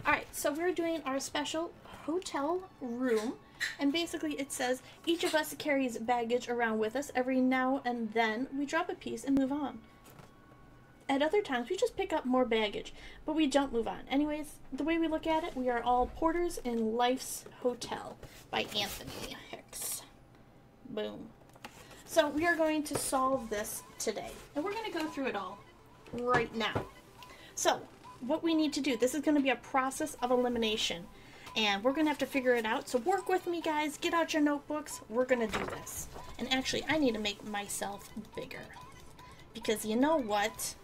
Alright, so we're doing our special hotel room, and basically it says each of us carries baggage around with us. Every now and then we drop a piece and move on. At other times we just pick up more baggage, but we don't move on. Anyways, the way we look at it, we are all porters in Life's Hotel by Anthony Hicks. Boom. So we are going to solve this today, and we're going to go through it all right now. So what we need to do, this is going to be a process of elimination, and we're going to have to figure it out. So work with me, guys. Get out your notebooks. We're going to do this. And actually, I need to make myself bigger, because you know what?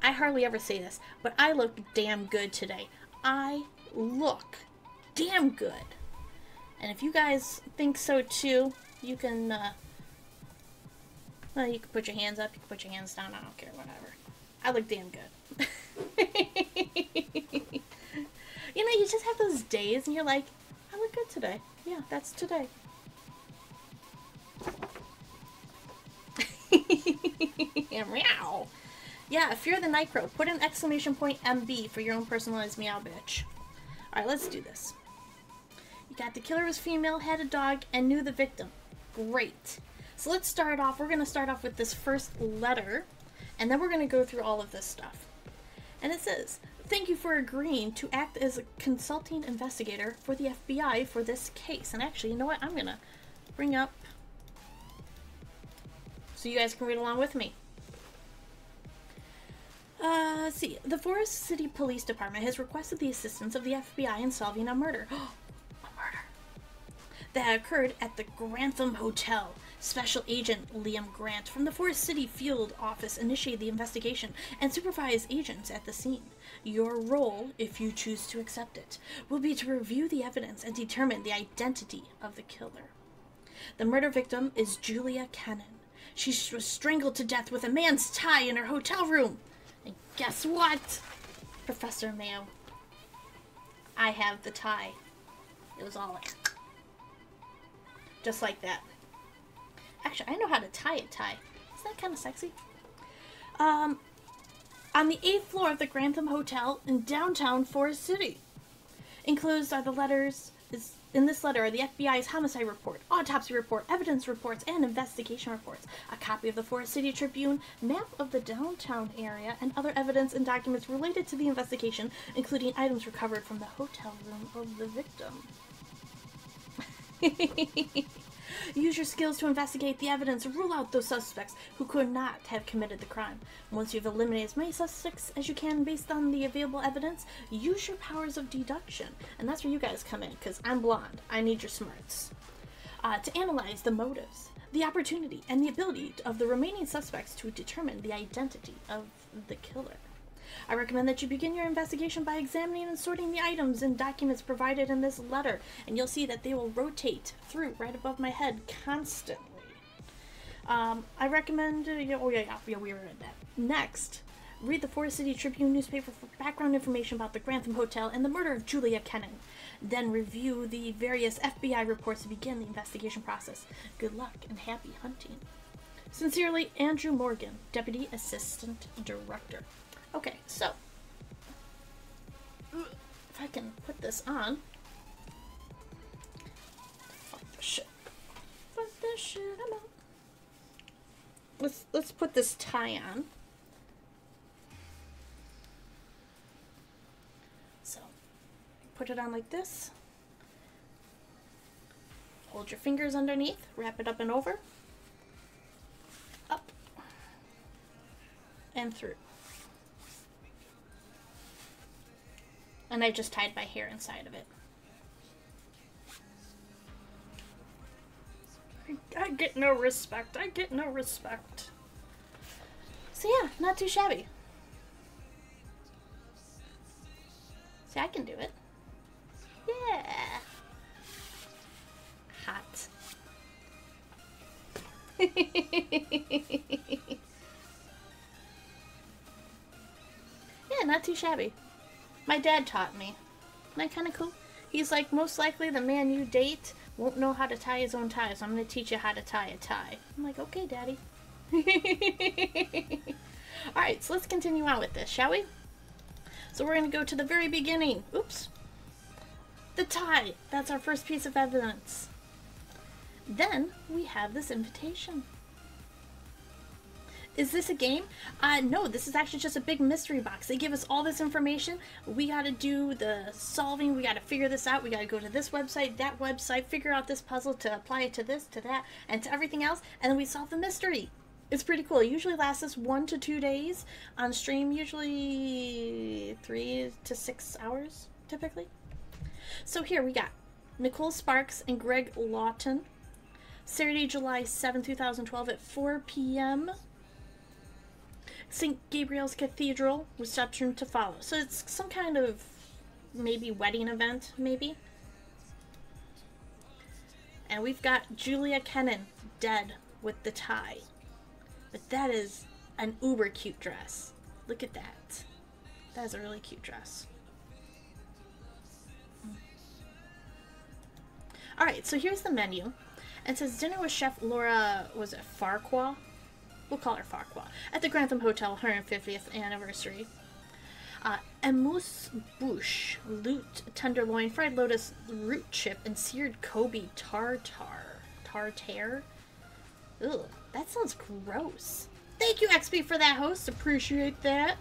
I hardly ever say this, but I look damn good today. I look damn good. And if you guys think so too, you can, well, you can put your hands up, you can put your hands down, I don't care, whatever. I look damn good. You know, you just have those days and you're like, I look good today. Yeah, that's today. Meow. Yeah, if you're the Night Crow, put an exclamation point MB for your own personalized meow bitch. Alright, let's do this. You got the killer was female, had a dog, and knew the victim. Great. So let's start off. We're going to start off with this first letter, and then we're going to go through all of this stuff. And it says, thank you for agreeing to act as a consulting investigator for the FBI for this case. And actually, you know what? I'm going to bring up so you guys can read along with me. Let's see. The Forest City Police Department has requested the assistance of the FBI in solving a murder. A murder that occurred at the Grantham Hotel. Special Agent Liam Grant from the Forest City Field Office initiated the investigation and supervised agents at the scene. Your role, if you choose to accept it, will be to review the evidence and determine the identity of the killer. The murder victim is Julia Cannon. She was strangled to death with a man's tie in her hotel room. And guess what, Professor Mayo? I have the tie. It was all like, just like that. Actually, I know how to tie a tie. Isn't that kind of sexy? On the 8th floor of the Grantham Hotel in downtown Forest City. Enclosed are the letters. In this letter are the FBI's homicide report, autopsy report, evidence reports, and investigation reports. A copy of the Forest City Tribune, map of the downtown area, and other evidence and documents related to the investigation, including items recovered from the hotel room of the victim. Use your skills to investigate the evidence and rule out those suspects who could not have committed the crime. Once you've eliminated as many suspects as you can based on the available evidence, use your powers of deduction. And that's where you guys come in, because I'm blonde. I need your smarts. To analyze the motives, the opportunity, and the ability of the remaining suspects to determine the identity of the killer. I recommend that you begin your investigation by examining and sorting the items and documents provided in this letter, and you'll see that they will rotate through right above my head constantly. I recommend, we read that. Next, read the Forest City Tribune newspaper for background information about the Grantham Hotel and the murder of Julia Cannon. Then review the various FBI reports to begin the investigation process. Good luck and happy hunting. Sincerely, Andrew Morgan, Deputy Assistant Director. Okay, so, if I can put this on. Fuck this shit. Fuck this shit, I'm out. Let's put this tie on. So, put it on like this. Hold your fingers underneath, wrap it up and over. Up. And through. And I just tied my hair inside of it. I get no respect. I get no respect. So yeah, not too shabby. See, I can do it. Yeah. Hot. Yeah, not too shabby. My dad taught me. Isn't that kind of cool? He's like, most likely the man you date won't know how to tie his own tie, so I'm going to teach you how to tie a tie. I'm like, okay, Daddy. Alright, so let's continue on with this, shall we? So we're going to go to the very beginning. Oops. The tie. That's our first piece of evidence. Then we have this invitation. Is this a game? No, this is actually just a big mystery box. They give us all this information. We got to do the solving. We got to figure this out. We got to go to this website, that website, figure out this puzzle to apply it to this, to that, and to everything else. And then we solve the mystery. It's pretty cool. It usually lasts us 1 to 2 days on stream, usually 3 to 6 hours, typically. So here we got Nicole Sparks and Greg Lawton. Saturday, July 7, 2012 at 4 p.m. St. Gabriel's Cathedral, reception to follow. So it's some kind of maybe wedding event, maybe. And we've got Julia Kennan, dead with the tie. But that is an uber cute dress. Look at that. That is a really cute dress. Alright, so here's the menu. And it says dinner with Chef Laura, was it Farquhar? We'll call her Farquhar. At the Grantham Hotel, 150th anniversary. Amuse bouche, lute tenderloin, fried lotus root chip, and seared Kobe tartare. Tartare? Ugh, that sounds gross. Thank you, XP, for that host. Appreciate that.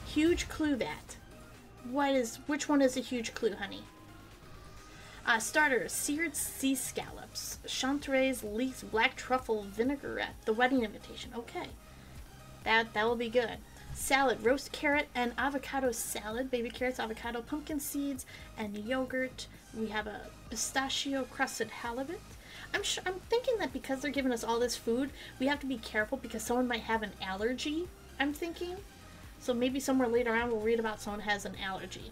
Huge clue that. Which one is a huge clue, honey? Starter, seared sea scallops, chanterelles, leeks, black truffle, vinaigrette, the wedding invitation. Okay. That will be good. Salad, roast carrot and avocado salad, baby carrots, avocado, pumpkin seeds, and yogurt. We have a pistachio crusted halibut. I'm thinking that because they're giving us all this food, we have to be careful because someone might have an allergy, I'm thinking. So maybe somewhere later on we'll read about someone who has an allergy.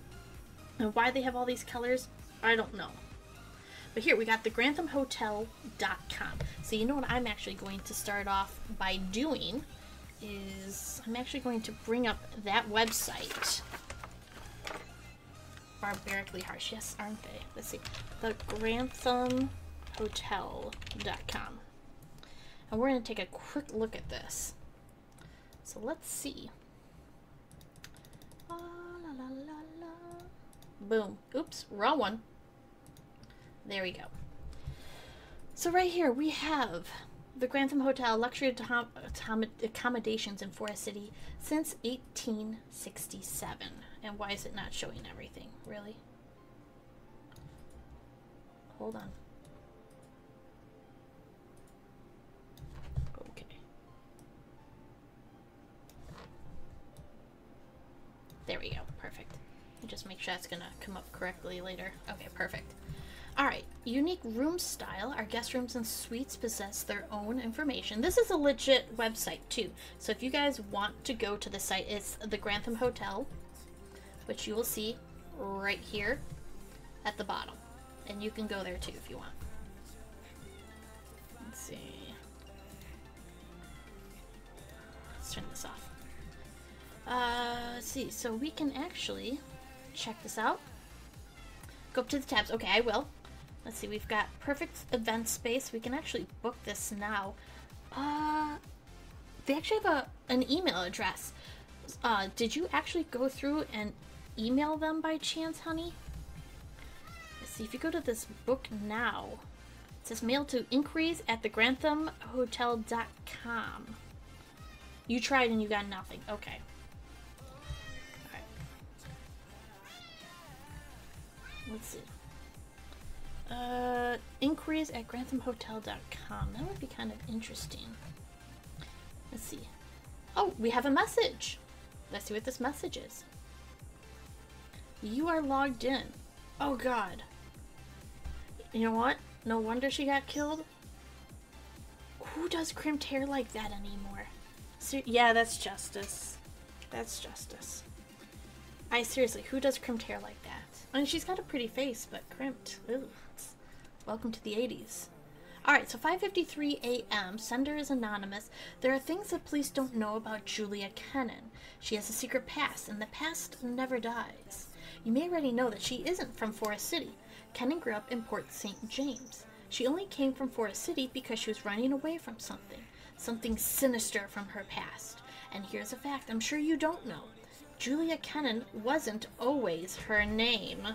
And why they have all these colors, I don't know. But here, we got the GranthamHotel.com. So you know what I'm actually going to start off by doing is I'm actually going to bring up that website. Barbarically harsh. Yes, aren't they? Let's see. The GranthamHotel.com. And we're going to take a quick look at this. So let's see. La, la, la, la. Boom. Oops, wrong one. There we go. So right here we have the Grantham Hotel, luxury accommodations in Forest City since 1867. And why is it not showing everything? Really? Hold on. Okay. There we go. Perfect. Just make sure that's gonna come up correctly later. Okay, perfect. Alright, unique room style. Our guest rooms and suites possess their own information. This is a legit website too. So if you guys want to go to the site, it's the Grantham Hotel, which you will see right here at the bottom. And you can go there too if you want. Let's see. Let's turn this off. Let's see. So we can actually check this out. Go up to the tabs. Okay, I will. Let's see. We've got perfect event space. We can actually book this now. They actually have an email address. Did you actually go through and email them by chance, honey? Let's see. If you go to this book now, it says mail to inquiries at thegranhamhotel.com. You tried and you got nothing. Okay. Alright. Let's see. Inquiries at granhamhotel.com. That would be kind of interesting. Let's see. Oh, we have a message. Let's see what this message is. You are logged in. Oh god. You know what? No wonder she got killed. Who does crimped hair like that anymore? Yeah, that's justice. That's justice. Seriously, who does crimped hair like that? I mean, she's got a pretty face, but crimped. Ooh. Welcome to the 80s. Alright, so 5:53 a.m. Sender is anonymous. There are things that police don't know about Julia Kennan. She has a secret past, and the past never dies. You may already know that she isn't from Forest City. Kennan grew up in Port St. James. She only came from Forest City because she was running away from something. Something sinister from her past. And here's a fact I'm sure you don't know. Julia Kennan wasn't always her name.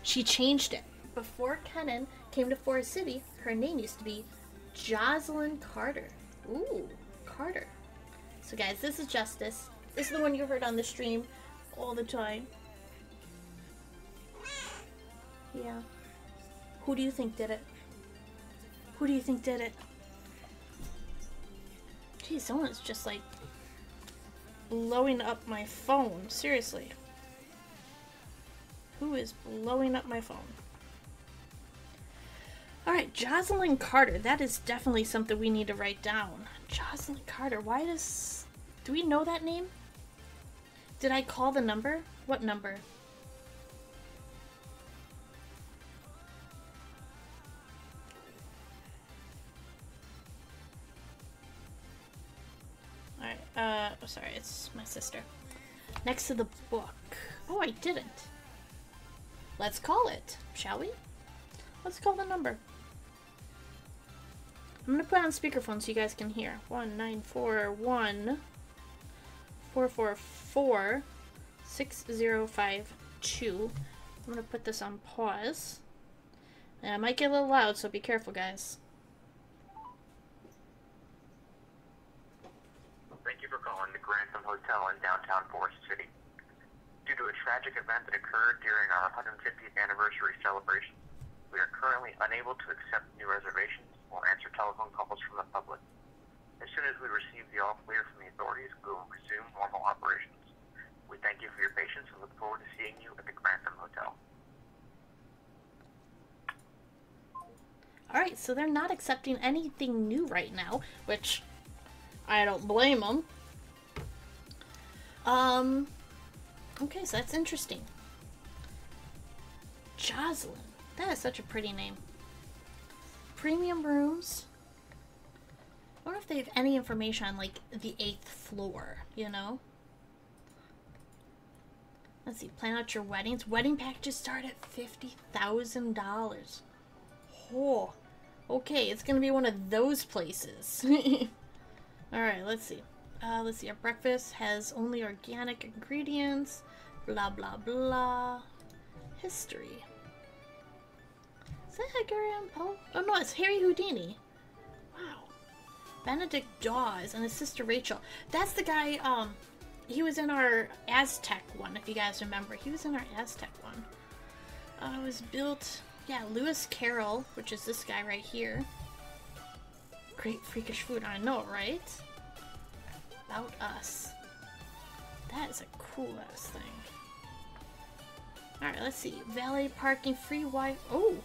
She changed it. Before Kennan came to Forest City, her name used to be Jocelyn Carter. Ooh, Carter. So guys, this is Justice. This is the one you heard on the stream all the time. Yeah. Who do you think did it? Who do you think did it? Geez, someone's just like blowing up my phone. Seriously. Who is blowing up my phone? Alright, Jocelyn Carter. That is definitely something we need to write down. Jocelyn Carter. Why does... Do we know that name? Did I call the number? What number? Alright, oh, sorry, it's my sister. Next to the book. Oh, I didn't. Let's call it, shall we? Let's call the number. I'm gonna put on speakerphone so you guys can hear. 1941 444 6052. I'm gonna put this on pause. And I might get a little loud, so be careful, guys. Thank you for calling the Grantham Hotel in downtown Forest City. Due to a tragic event that occurred during our 150th anniversary celebration, we are currently unable to accept new reservations or answer telephone calls from the public. As soon as we receive the all-clear from the authorities, we will resume normal operations. We thank you for your patience and look forward to seeing you at the Grantham Hotel. Alright, so they're not accepting anything new right now, which I don't blame them. Okay, so that's interesting. Jocelyn. That is such a pretty name. Premium rooms. I wonder if they have any information on, like, the 8th floor, you know? Let's see, plan out your weddings. Wedding packages start at $50,000. Oh, okay, it's gonna be one of those places. Alright, let's see. Let's see, our breakfast has only organic ingredients. Blah, blah, blah. History. Is that Edgar Allan Poe? Oh no, it's Harry Houdini. Wow. Benedict Dawes and his sister Rachel. That's the guy, he was in our Aztec one, if you guys remember. He was in our Aztec one. It was built, yeah, Lewis Carroll, which is this guy right here. Great freakish food, I know, right? About Us. That is a cool ass thing. Alright, let's see. Valet parking, free Wi-Fi. Oh!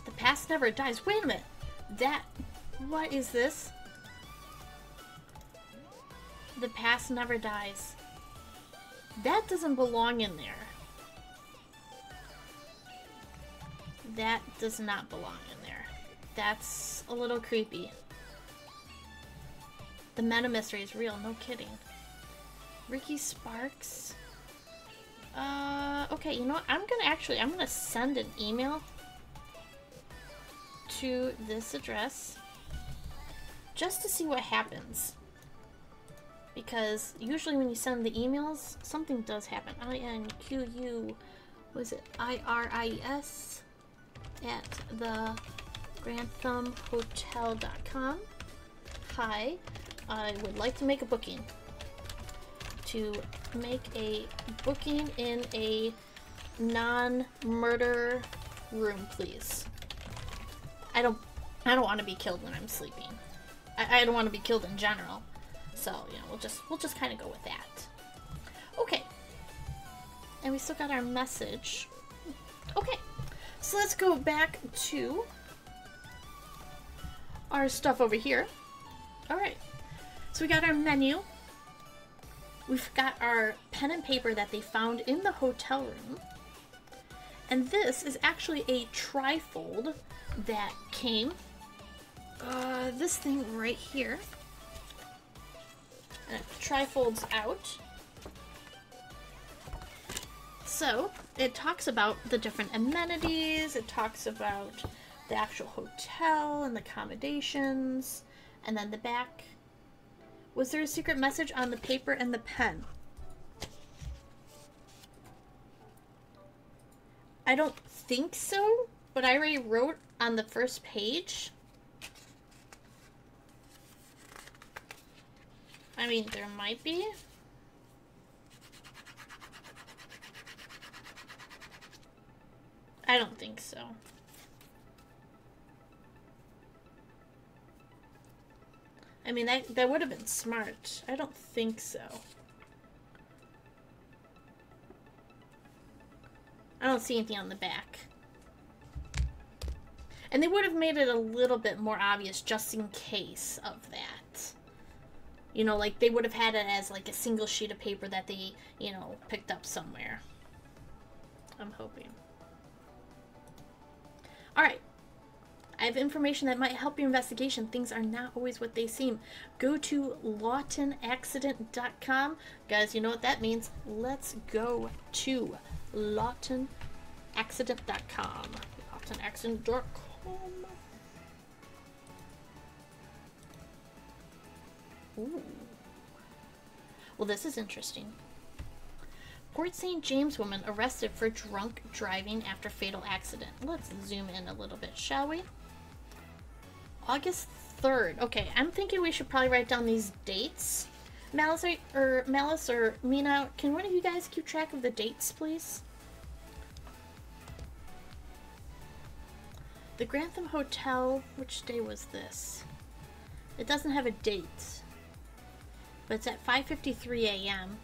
The past never dies. Wait a minute! That... What is this? The past never dies. That doesn't belong in there. That does not belong in there. That's a little creepy. The meta mystery is real, no kidding. Ricky Sparks. Okay, you know what? I'm gonna send an email to this address just to see what happens. Because usually when you send the emails, something does happen. INQU, was it IRIS at the GranthamHotel.com. Hi, I would like to make a booking. To make a booking in a non-murder room, please. I don't want to be killed when I'm sleeping. I don't want to be killed in general. So, you know, we'll just kind of go with that. Okay. And we still got our message. Okay. So let's go back to our stuff over here. Alright. So we got our menu. We've got our pen and paper that they found in the hotel room. And this is actually a trifold that came. This thing right here. And it trifolds out. So, it talks about the different amenities, it talks about the actual hotel and the accommodations, and then the back Was there a secret message on the paper and the pen? I don't think so, but I already wrote on the first page. I mean, there might be. I don't think so. I mean, that would have been smart. I don't think so. I don't see anything on the back. And they would have made it a little bit more obvious just in case of that. You know, like they would have had it as like a single sheet of paper that they, you know, picked up somewhere. I'm hoping. Alright. I have information that might help your investigation. Things are not always what they seem. Go to lawtonaccident.com. Guys, you know what that means. Let's go to lawtonaccident.com. lawtonaccident.com. Ooh. Well, this is interesting. Port St. James woman arrested for drunk driving after fatal accident. Let's zoom in a little bit, shall we? August 3rd. Okay, I'm thinking we should probably write down these dates. Malice or Mina, can one of you guys keep track of the dates, please? The Grantham Hotel, which day was this? It doesn't have a date, but it's at 5:53 a.m.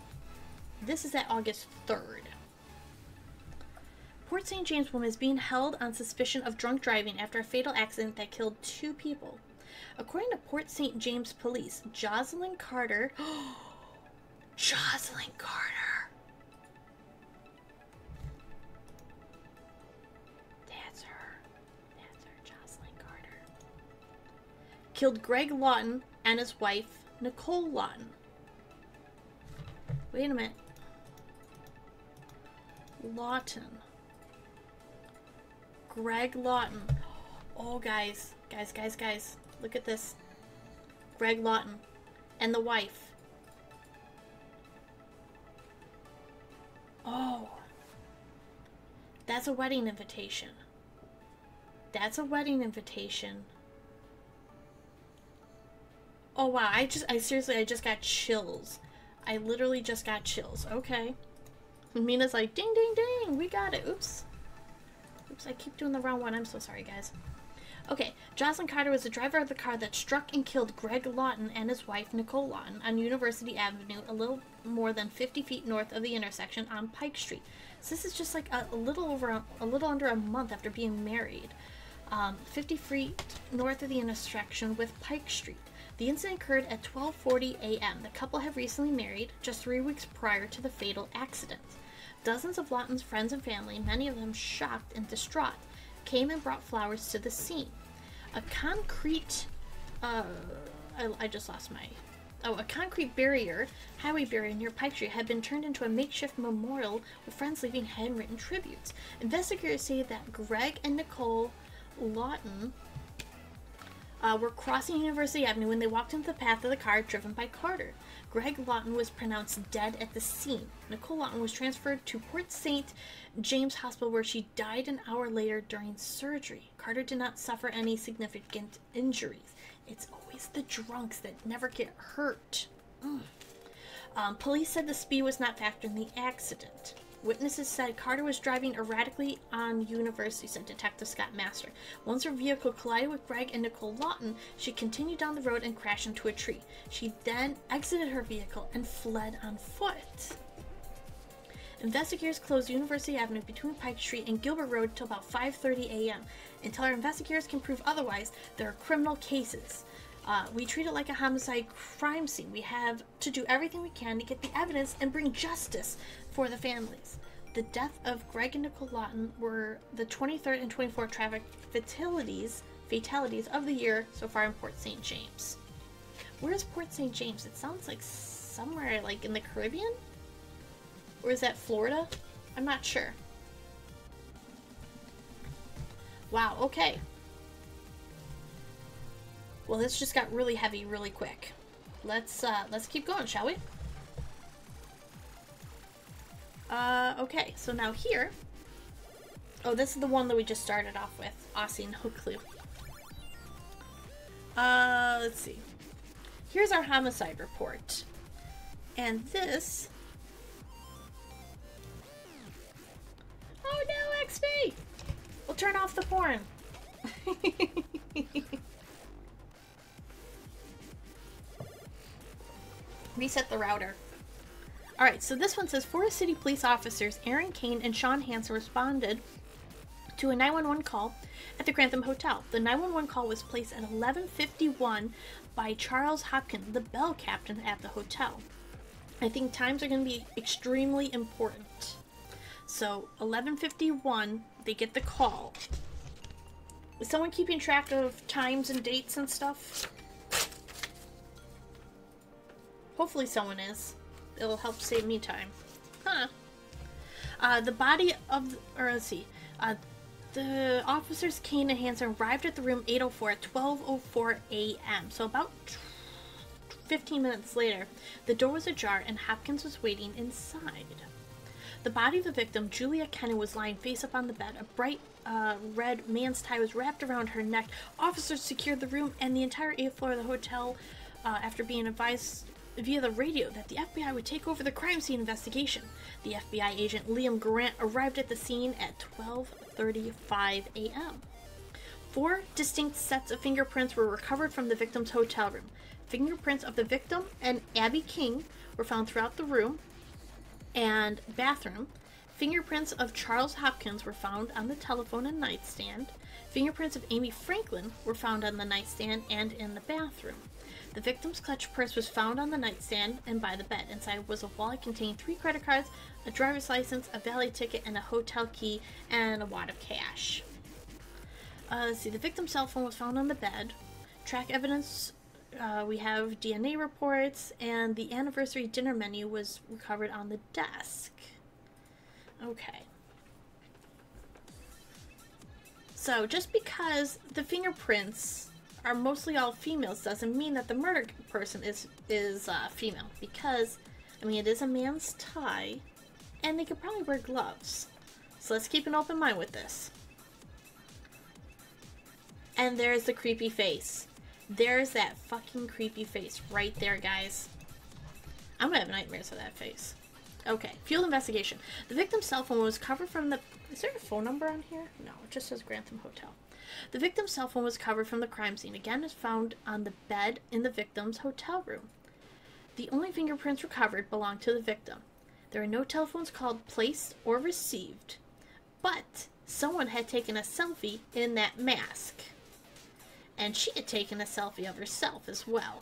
This is at August 3rd. Port St. James woman is being held on suspicion of drunk driving after a fatal accident that killed 2 people. According to Port St. James police, Jocelyn Carter... Jocelyn Carter! That's her. That's her, Jocelyn Carter. Killed Greg Lawton and his wife, Nicole Lawton. Wait a minute. Lawton. Greg Lawton. Oh, guys. Guys. Look at this. Greg Lawton. And the wife. Oh. That's a wedding invitation. That's a wedding invitation. Oh, wow. I just got chills. I literally just got chills. Okay. Mina's like, ding, ding, ding. We got it. Oops. Oops, I keep doing the wrong one. I'm so sorry, guys. Okay, Jocelyn Carter was the driver of the car that struck and killed Greg Lawton and his wife, Nicole Lawton, on University Avenue, a little more than 50 feet north of the intersection on Pike Street. So this is just like a little under a month after being married. 50 feet north of the intersection with Pike Street. The incident occurred at 12:40 a.m. The couple have recently married, just 3 weeks prior to the fatal accident. Dozens of Lawton's friends and family, many of them shocked and distraught, came and brought flowers to the scene. A concrete, a concrete barrier, highway barrier near Pike Street had been turned into a makeshift memorial with friends leaving handwritten tributes. Investigators say that Greg and Nicole Lawton were crossing University Avenue when they walked into the path of the car driven by Carter. Greg Lawton was pronounced dead at the scene. Nicole Lawton was transferred to Port St. James Hospital where she died an hour later during surgery. Carter did not suffer any significant injuries. It's always the drunks that never get hurt. Police said the speed was not factored in the accident. Witnesses said Carter was driving erratically on University, said Detective Scott Master. Once her vehicle collided with Greg and Nicole Lawton, she continued down the road and crashed into a tree. She then exited her vehicle and fled on foot. Investigators closed University Avenue between Pike Street and Gilbert Road until about 5:30 a.m. Until our investigators can prove otherwise, there are criminal cases. We treat it like a homicide crime scene. We have to do everything we can to get the evidence and bring justice for the families. The death of Greg and Nicole Lawton were the 23rd and 24th traffic fatalities of the year so far in Port St. James. Where's Port St. James? It sounds like somewhere like in the Caribbean? Or is that Florida? I'm not sure. Wow, okay. Well, this just got really heavy really quick. let's keep going, shall we? Okay, so now here. Oh, this is the one that we just started off with. Aussie, no clue. Let's see. Here's our homicide report. And this... Oh no, XP! We'll turn off the porn. Reset the router. Alright, so this one says Forest City police officers Aaron Kane and Sean Hansen responded to a 911 call at the Grantham Hotel. The 911 call was placed at 11:51 by Charles Hopkins, the bell captain at the hotel. I think times are going to be extremely important. So, 11:51, they get the call. Is someone keeping track of times and dates and stuff? Hopefully someone is. It'll help save me time. Huh. The body of... Or let's see. The officers Kane and Hansen arrived at the room 804 at 12:04 a.m. So about 15 minutes later, the door was ajar and Hopkins was waiting inside. The body of the victim, Julia Kennan, was lying face up on the bed. A bright red man's tie was wrapped around her neck. Officers secured the room and the entire 8th floor of the hotel after being advised via the radio that the FBI would take over the crime scene investigation. The FBI agent Liam Grant arrived at the scene at 12:35 a.m. 4 distinct sets of fingerprints were recovered from the victim's hotel room. Fingerprints of the victim and Abby King were found throughout the room and bathroom. Fingerprints of Charles Hopkins were found on the telephone and nightstand. Fingerprints of Amy Franklin were found on the nightstand and in the bathroom. The victim's clutch purse was found on the nightstand and by the bed. Inside was a wallet containing 3 credit cards, a driver's license, a valet ticket, and a hotel key, and a wad of cash. Let's see, the victim's cell phone was found on the bed. Track evidence, we have DNA reports, and the anniversary dinner menu was recovered on the desk. Okay. So, just because the fingerprints are mostly all females doesn't mean that the murdered person is female, because, I mean, it is a man's tie, and they could probably wear gloves. So let's keep an open mind with this. And there's the creepy face. There's that fucking creepy face right there, guys. I'm gonna have nightmares of that face. Okay, field investigation. The victim's cell phone was covered from the... Is there a phone number on here? No, it just says Grantham Hotel. The victim's cell phone was covered from the crime scene. Again, is found on the bed in the victim's hotel room. The only fingerprints recovered belonged to the victim. There are no telephones called, placed, or received. But someone had taken a selfie in that mask. And she had taken a selfie of herself as well.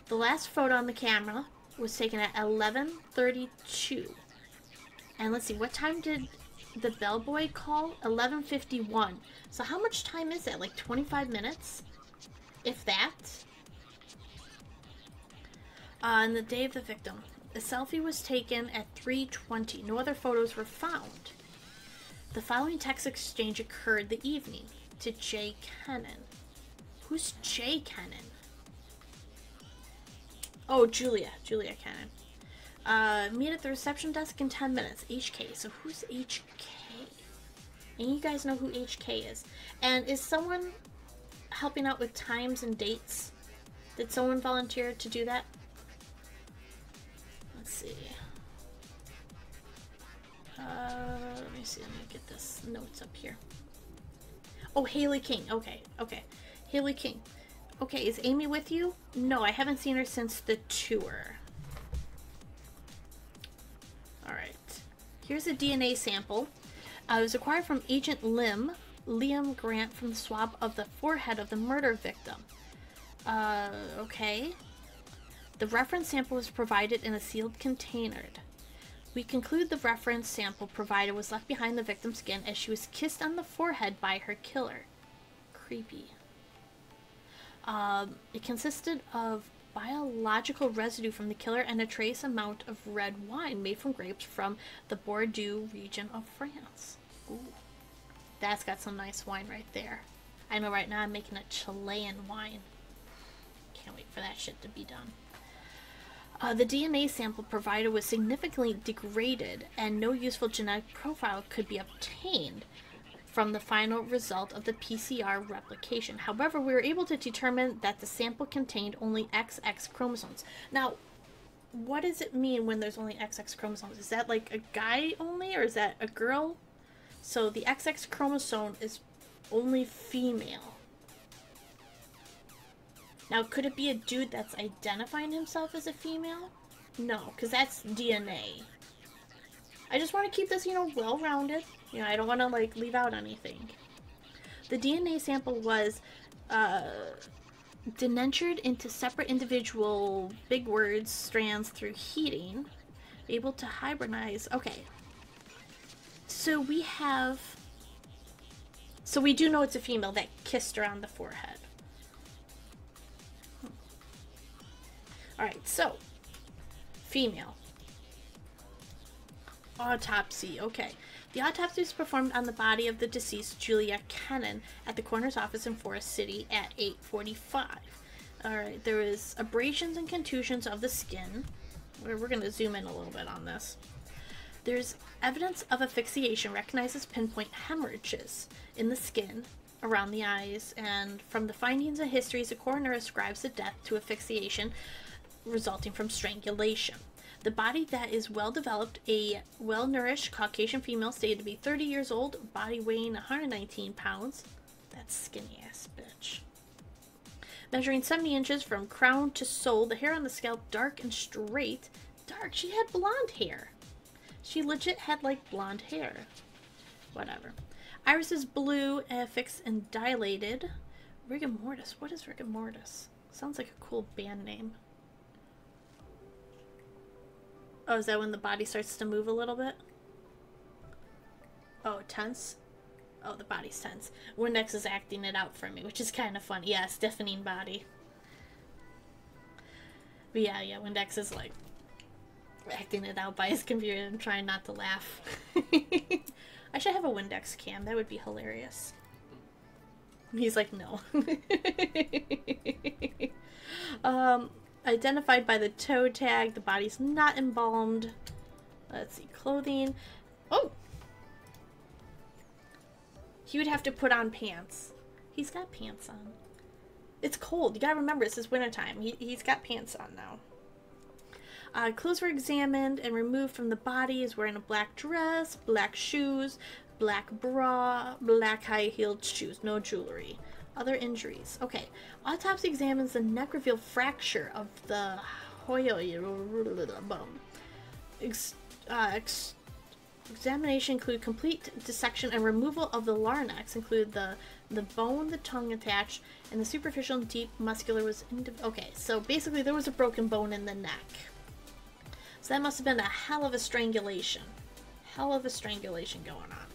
The last photo on the camera was taken at 11:32. And let's see, what time did the bellboy call? 11:51. So how much time is that? Like 25 minutes? If that? On the day of the victim, a selfie was taken at 3:20. No other photos were found. The following text exchange occurred the evening to Jay Kennan. Who's Jay Kennan? Oh, Julia Kennan. Meet at the reception desk in 10 minutes. HK. So who's HK? And you guys know who HK is. And is someone helping out with times and dates? Did someone volunteer to do that? Let's see. Let me see. Let me get this notes up here. Oh, Haley King. Okay. Haley King. Okay, is Amy with you? No, I haven't seen her since the tour. Alright. Here's a DNA sample. It was acquired from Agent Liam Grant from the swab of the forehead of the murder victim. Okay. The reference sample was provided in a sealed container. We conclude the reference sample provided was left behind the victim's skin as she was kissed on the forehead by her killer. Creepy. It consisted of biological residue from the killer and a trace amount of red wine made from grapes from the Bordeaux region of France. Ooh. That's got some nice wine right there. I know right now I'm making a Chilean wine. Can't wait for that shit to be done. The DNA sample provided was significantly degraded, and no useful genetic profile could be obtained from the final result of the PCR replication. However, we were able to determine that the sample contained only XX chromosomes. Now, what does it mean when there's only XX chromosomes? Is that like a guy only, or is that a girl? So the XX chromosome is only female. Now, could it be a dude that's identifying himself as a female? No, because that's DNA. I just want to keep this, you know, well-rounded. You know, I don't want to, like, leave out anything. The DNA sample was denatured into separate individual, big words, strands through heating, able to hybridize. Okay. So we have... So we do know it's a female that kissed her on the forehead. Alright, so, female. Autopsy, okay. The autopsy was performed on the body of the deceased Julia Kennan at the coroner's office in Forest City at 8:45. Alright, there was abrasions and contusions of the skin. We're going to zoom in a little bit on this. There's evidence of asphyxiation recognized as pinpoint hemorrhages in the skin, around the eyes, and from the findings and histories, the coroner ascribes the death to asphyxiation resulting from strangulation. The body that is well-developed, a well-nourished Caucasian female stated to be 30 years old, body weighing 119 pounds. That's skinny-ass bitch. Measuring 70 inches from crown to sole, the hair on the scalp dark and straight. Dark? She had blonde hair. She legit had, like, blonde hair. Whatever. Iris is blue, affixed, and dilated. Rigor mortis. What is rigor mortis? Sounds like a cool band name. Oh, is that when the body starts to move a little bit? Oh, tense? Oh, the body's tense. Windex is acting it out for me, which is kind of funny. Yeah, stiffening body. But yeah, Windex is like acting it out by his computer and trying not to laugh. I should have a Windex cam. That would be hilarious. He's like, no. Identified by the toe tag. The body's not embalmed. Let's see. Clothing. Oh! He would have to put on pants. He's got pants on. It's cold. You gotta remember, it's his wintertime. He's got pants on now. Clothes were examined and removed from the body. He's wearing a black dress, black shoes, black bra, black high-heeled shoes. No jewelry. Other injuries. Okay. Autopsy examines the neck reveal fracture of the bone. Examination include complete dissection and removal of the larynx. Include the bone, the tongue attached, and the superficial and deep muscular was... Okay, so basically there was a broken bone in the neck. So that must have been a hell of a strangulation. Hell of a strangulation going on.